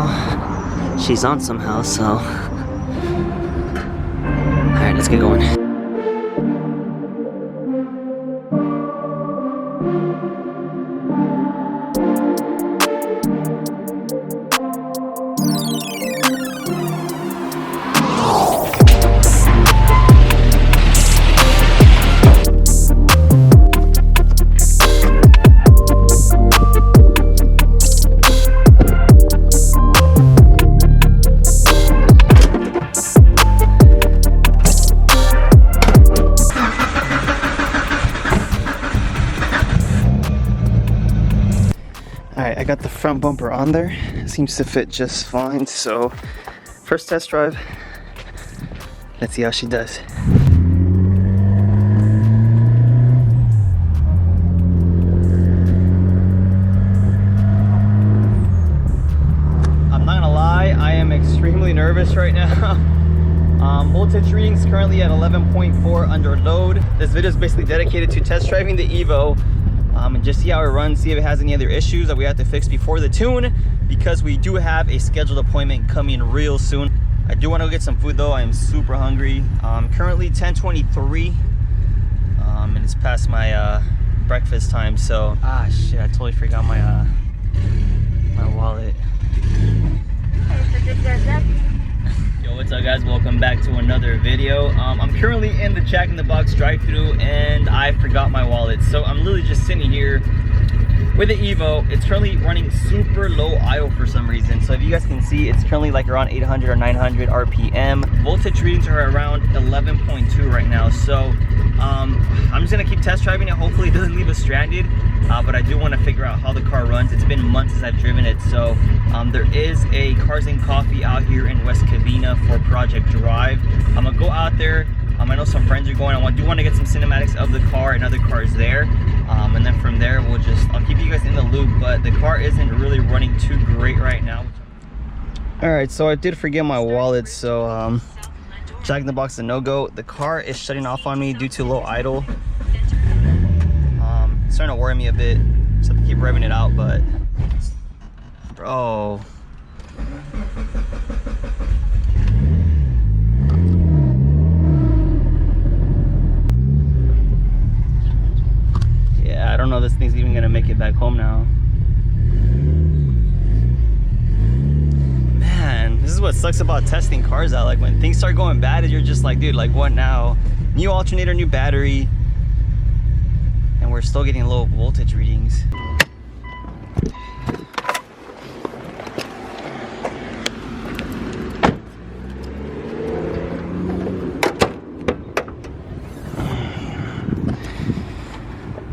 now. She's on somehow, so. Alright, let's get going. Alright, I got the front bumper on there. It seems to fit just fine. So, first test drive. Let's see how she does. I'm not gonna lie, I am extremely nervous right now. Voltage readings currently at 11.4 under load. This video is basically dedicated to test driving the Evo. And just see how it runs, see if it has any other issues that we have to fix before the tune, because we do have a scheduled appointment coming real soon. I do want to go get some food though. I am super hungry. Currently 10:23, and it's past my breakfast time. So shit, I totally forgot my my wallet. Yo, what's up guys, welcome back to another video. I'm currently in the Jack in the Box drive-thru and I forgot my wallet, so I'm literally just sitting here with the Evo. It's currently running super low idle for some reason, so if you guys can see, it's currently like around 800 or 900 RPM. Voltage readings are around 11.2 right now, so I'm just gonna keep test driving it. Hopefully it doesn't leave us stranded, but I do want to figure out how the car runs. It's been months since I've driven it, so there is a Cars and Coffee out here in West Covina for Project Drive. I'm gonna go out there. I know some friends are going. I do want to get some cinematics of the car and other cars there, and then from there I'll keep you guys in the loop. But the car isn't really running too great right now. All right, so I did forget my wallet, so Jack in the Box is a no-go. The car is shutting off on me due to low idle. It's starting to worry me a bit, so I have to keep revving it out. But bro, I don't know if this thing's even gonna make it back home now. Man, this is what sucks about testing cars out. Like when things start going bad, you're just like, dude, like what now? New alternator, new battery, and we're still getting low voltage readings.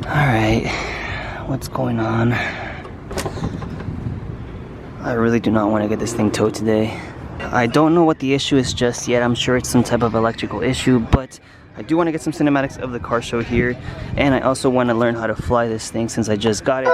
Alright, what's going on? I really do not want to get this thing towed today. I don't know what the issue is just yet. I'm sure it's some type of electrical issue, but I do want to get some cinematics of the car show here, and I also want to learn how to fly this thing since I just got it.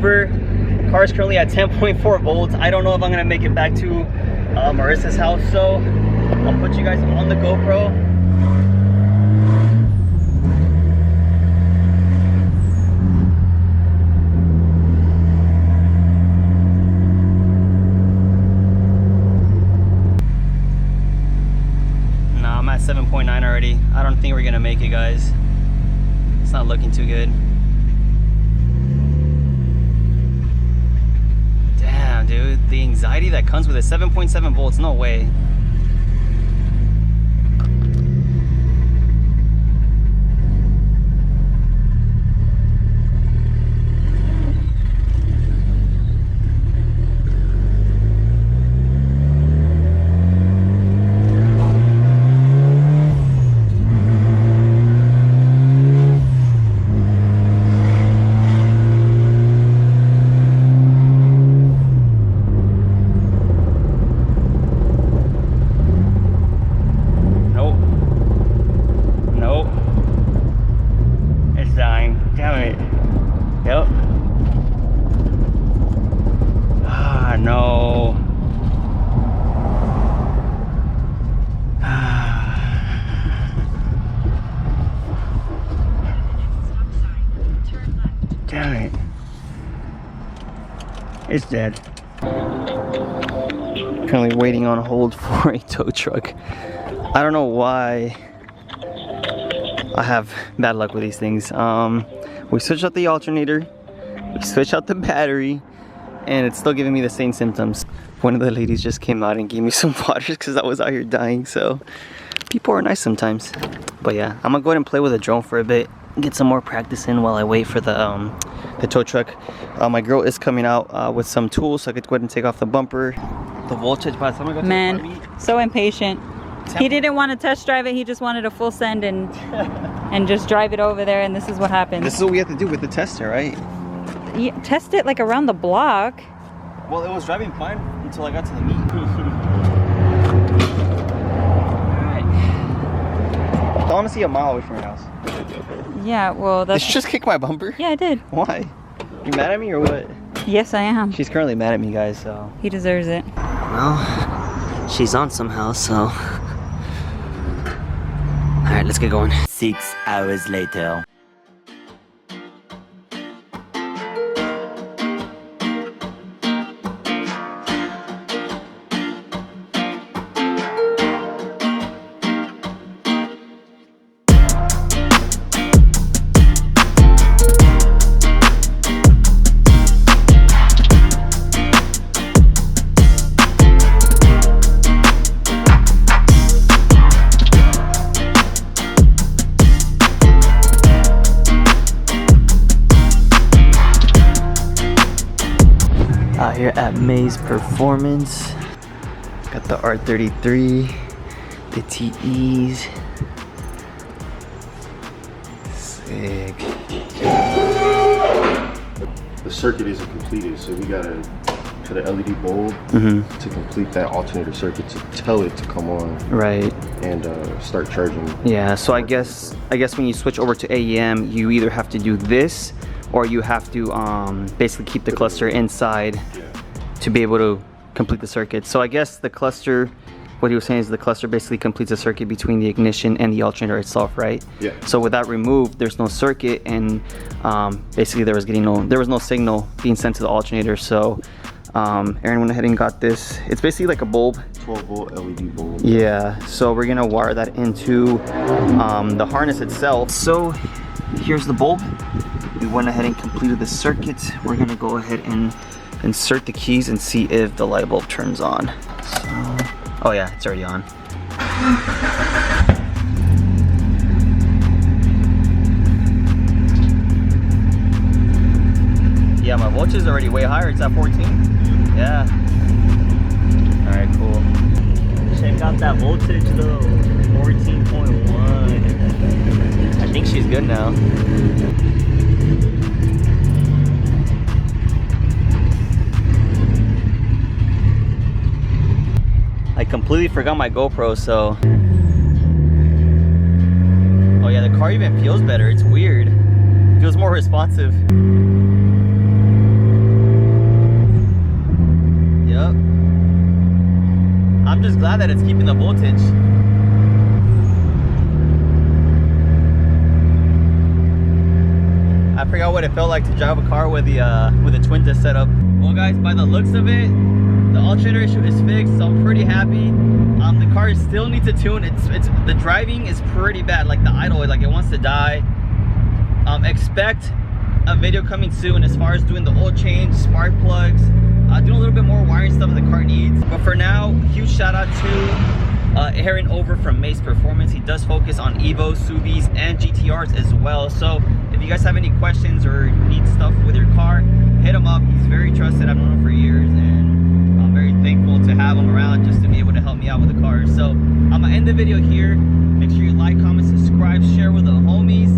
maneuver. Car is currently at 10.4 volts. I don't know if I'm gonna make it back to Marissa's house, so I'll put you guys on the GoPro. Nah, I'm at 7.9 already. I don't think we're gonna make it, guys. It's not looking too good. Damn, dude, the anxiety that comes with it. 7.7 volts, no way. Damn it. It's dead. Currently waiting on hold for a tow truck. I don't know why I have bad luck with these things. We switched out the alternator, we switched out the battery, and it's still giving me the same symptoms. One of the ladies just came out and gave me some water because I was out here dying, so people are nice sometimes. But yeah, I'm gonna go ahead and play with the drone for a bit, get some more practice in while I wait for the tow truck. My girl is coming out with some tools, so I could go ahead and take off the bumper. The voltage by the time I go to Man, the car meet, so impatient. He didn't want to test drive it, he just wanted a full send and just drive it over there, and this is what happens. this is what we have to do with the tester, right? Yeah, test it like around the block. Well, it was driving fine until I got to the meet. Alright. I want to see a mile away from your house. Yeah, well, that's... Did you just kick my bumper? Yeah, I did. Why? You mad at me or what? Yes, I am. She's currently mad at me, guys, so... He deserves it. Well, she's on somehow, so... Alright, let's get going. 6 hours later. Out here at May's Performance. Got the R33, the TEs. Sick. The circuit isn't completed, so we gotta put an LED bulb to complete that alternator circuit to tell it to come on. Right. And start charging. Yeah, so I guess when you switch over to AEM, you either have to do this or you have to basically keep the cluster inside to be able to complete the circuit. So I guess the cluster, what he was saying is the cluster basically completes the circuit between the ignition and the alternator itself, right? Yeah. So with that removed, there's no circuit, and basically there was no signal being sent to the alternator. So Aaron went ahead and got this. It's basically like a bulb. 12-volt LED bulb. Yeah, so we're gonna wire that into the harness itself. So here's the bulb. We went ahead and completed the circuit. We're gonna go ahead and insert the keys and see if the light bulb turns on. So, oh yeah, it's already on. Yeah, my voltage is already way higher. It's at 14. Yeah. All right, cool. Check out that voltage though, 14.1. I think she's good now. I completely forgot my GoPro, so... Oh yeah, the car even feels better. It's weird. It feels more responsive. I'm just glad that it's keeping the voltage. I forgot what it felt like to drive a car with a twin disc setup. Well guys, by the looks of it, the alternator issue is fixed, so I'm pretty happy. The car still needs a tune. It's the driving is pretty bad, like the idle, like it wants to die. Expect a video coming soon as far as doing the oil change, spark plugs, doing a little bit more wiring stuff the car needs. But for now, huge shout out to Aaron over from Mace Performance. He does focus on Evos, Subis, and GTRs as well. So if you guys have any questions or need stuff with your car, hit him up. He's very trusted. I've known him for years, and I'm very thankful to have him around just to be able to help me out with the car. So I'm gonna end the video here. Make sure you like, comment, subscribe, share with the homies.